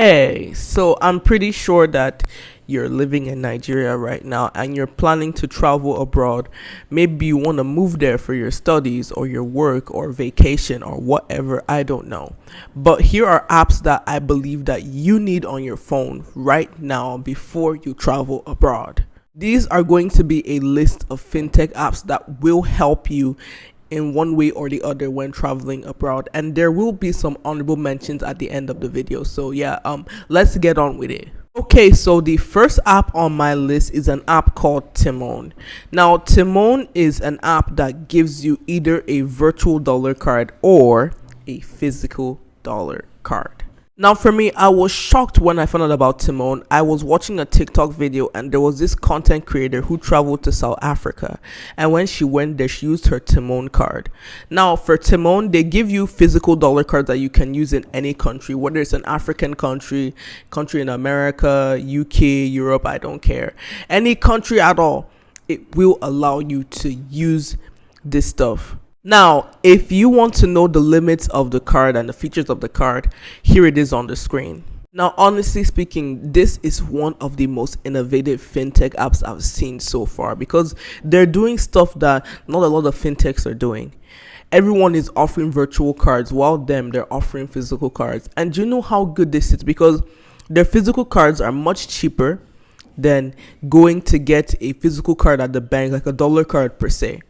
Hey, so I'm pretty sure that you're living in Nigeria right now and you're planning to travel abroad. Maybe you want to move there for your studies or your work or vacation or whatever, I don't know. But here are apps that I believe that you need on your phone right now before you travel abroad. These are going to be a list of fintech apps that will help you in one way or the other when traveling abroad, and there will be some honorable mentions at the end of the video. So yeah, let's get on with it. Okay, so the first app on my list is an app called Timon. Now Timon is an app that gives you either a virtual dollar card or a physical dollar card. Now, for me, I was shocked when I found out about Timon. I was watching a TikTok video and there was this content creator who traveled to South Africa. And when she went there, she used her Timon card. Now, for Timon, they give you physical dollar cards that you can use in any country, whether it's an African country, country in America, UK, Europe, I don't care. Any country at all, it will allow you to use this stuff. Now, if you want to know the limits of the card and the features of the card, here it is on the screen. Now, honestly speaking, this is one of the most innovative fintech apps I've seen so far because they're doing stuff that not a lot of fintechs are doing. Everyone is offering virtual cards while they're offering physical cards. And do you know how good this is? Because their physical cards are much cheaper than going to get a physical card at the bank, like a dollar card per se.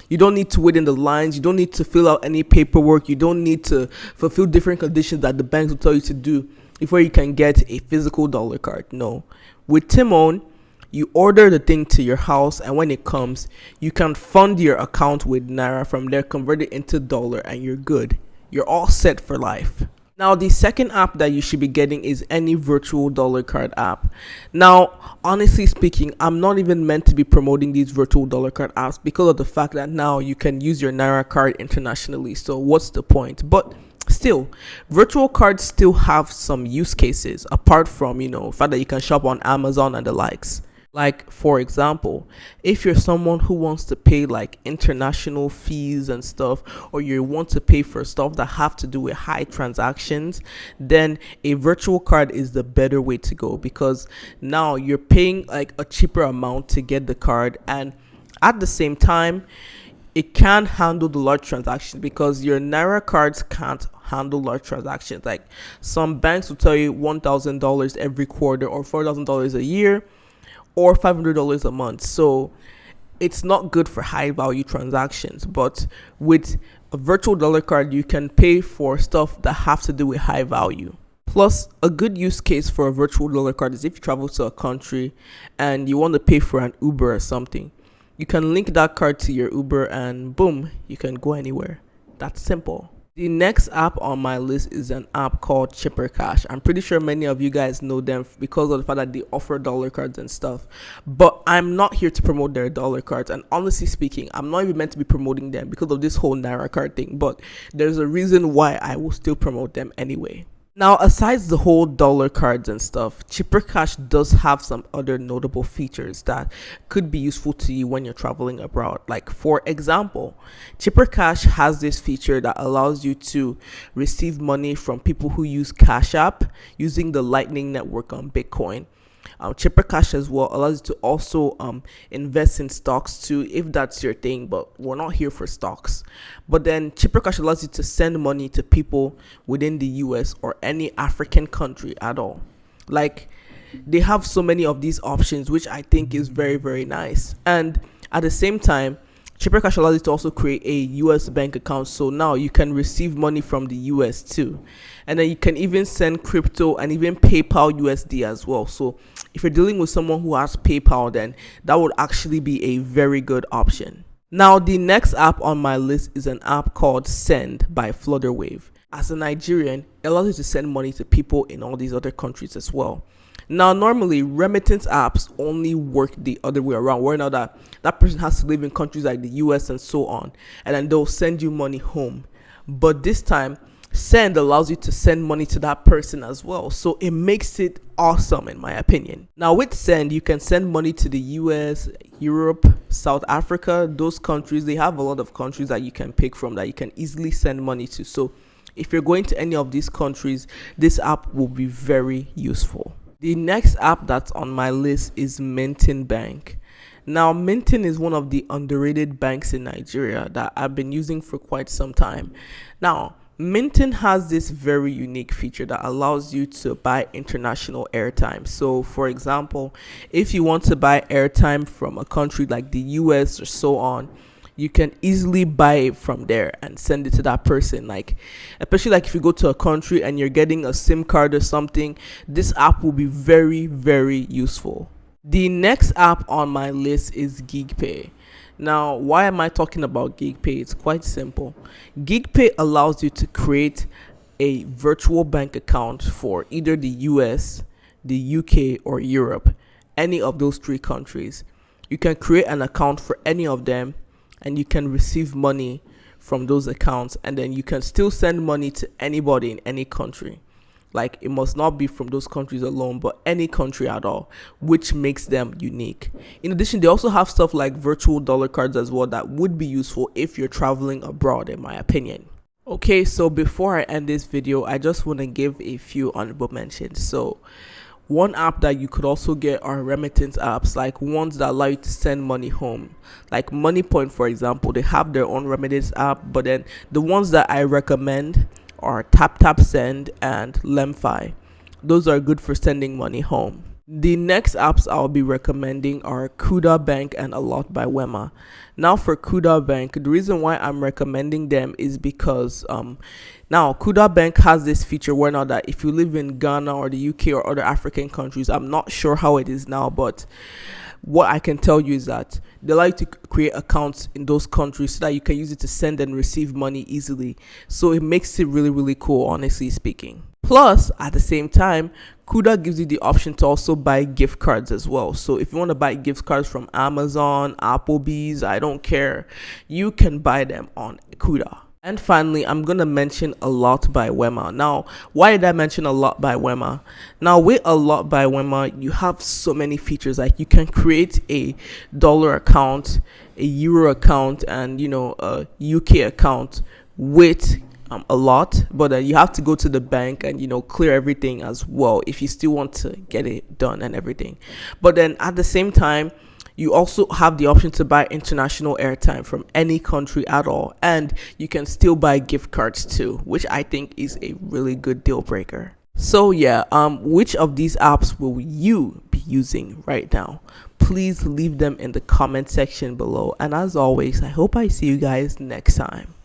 You don't need to wait in the lines. You don't need to fill out any paperwork. You don't need to fulfill different conditions that the banks will tell you to do before you can get a physical dollar card. No. With Timon, you order the thing to your house, and when it comes, you can fund your account with Naira from there, convert it into dollar, and you're good. You're all set for life. Now, the second app that you should be getting is any virtual dollar card app. Now, honestly speaking, I'm not even meant to be promoting these virtual dollar card apps because of the fact that now you can use your Naira card internationally. So what's the point? But still, virtual cards still have some use cases apart from, the fact that you can shop on Amazon and the likes. Like, for example, if you're someone who wants to pay like international fees and stuff, or you want to pay for stuff that have to do with high transactions, then a virtual card is the better way to go because now you're paying like a cheaper amount to get the card, and at the same time, it can handle the large transactions because your Naira cards can't handle large transactions. Like some banks will tell you $1,000 every quarter or $4,000 a year, or $500 a month. So it's not good for high value transactions. But with a virtual dollar card, you can pay for stuff that have to do with high value. Plus, a good use case for a virtual dollar card is if you travel to a country and you want to pay for an Uber or something. You can link that card to your Uber and boom, you can go anywhere. That's simple. The next app on my list is an app called Chipper Cash. I'm pretty sure many of you guys know them because of the fact that they offer dollar cards and stuff. But I'm not here to promote their dollar cards. And honestly speaking, I'm not even meant to be promoting them because of this whole Naira card thing. But there's a reason why I will still promote them anyway. Now, aside the whole dollar cards and stuff, Chipper Cash does have some other notable features that could be useful to you when you're traveling abroad. Like, for example, Chipper Cash has this feature that allows you to receive money from people who use Cash App using the Lightning Network on Bitcoin. Chipper Cash as well allows you to also invest in stocks too, if that's your thing, but we're not here for stocks. But then Chipper Cash allows you to send money to people within the US or any African country at all. Like, they have so many of these options, which I think is very, very nice. And at the same time, Chipper Cash allows you to also create a US bank account, so now you can receive money from the US too. And then you can even send crypto and even PayPal USD as well. So if you're dealing with someone who has PayPal, then that would actually be a very good option. Now, the next app on my list is an app called Send by Flutterwave. As a Nigerian, it allows you to send money to people in all these other countries as well. Now, normally, remittance apps only work the other way around, where now that person has to live in countries like the US and so on, and then they'll send you money home. But this time, Send allows you to send money to that person as well. So it makes it awesome, in my opinion. Now, with Send, you can send money to the US, Europe, South Africa, those countries. They have a lot of countries that you can pick from that you can easily send money to. So if you're going to any of these countries, this app will be very useful. The next app that's on my list is Minton Bank. Now, Minton is one of the underrated banks in Nigeria that I've been using for quite some time. Now, Minton has this very unique feature that allows you to buy international airtime. So, for example, if you want to buy airtime from a country like the US or so on, you can easily buy it from there and send it to that person. Like, especially like if you go to a country and you're getting a SIM card or something, this app will be very, very useful. The next app on my list is GigPay. Now, why am I talking about GigPay? It's quite simple. GigPay allows you to create a virtual bank account for either the US, the UK, or Europe, any of those three countries. You can create an account for any of them, and you can receive money from those accounts, and then you can still send money to anybody in any country. Like, it must not be from those countries alone, but any country at all, which makes them unique. In addition, they also have stuff like virtual dollar cards as well that would be useful if you're traveling abroad, in my opinion. Okay, so before I end this video, I just want to give a few honorable mentions. So, one app that you could also get are remittance apps, like ones that allow you to send money home. Like MoneyPoint, for example, they have their own remittance app, but then the ones that I recommend are TapTapSend and Lemfi. Those are good for sending money home. The next apps I'll be recommending are Kuda Bank and A Lot by Wema. Now, for Kuda Bank, the reason why I'm recommending them is because now Kuda Bank has this feature where now that if you live in Ghana or the UK or other African countries, I'm not sure how it is now, but what I can tell you is that they like to create accounts in those countries so that you can use it to send and receive money easily. So it makes it really, really cool, honestly speaking. Plus, at the same time, Kuda gives you the option to also buy gift cards as well. So if you want to buy gift cards from Amazon, Applebee's, I don't care, you can buy them on Kuda. And finally, I'm going to mention A Lot by Wema. Now, why did I mention A Lot by Wema? Now, with A Lot by Wema, you have so many features. Like, you can create a dollar account, a euro account, and, a UK account with A Lot. But you have to go to the bank and, clear everything as well if you still want to get it done and everything. But then at the same time, you also have the option to buy international airtime from any country at all. And you can still buy gift cards too, which I think is a really good deal breaker. So yeah, which of these apps will you be using right now? Please leave them in the comment section below. And as always, I hope I see you guys next time.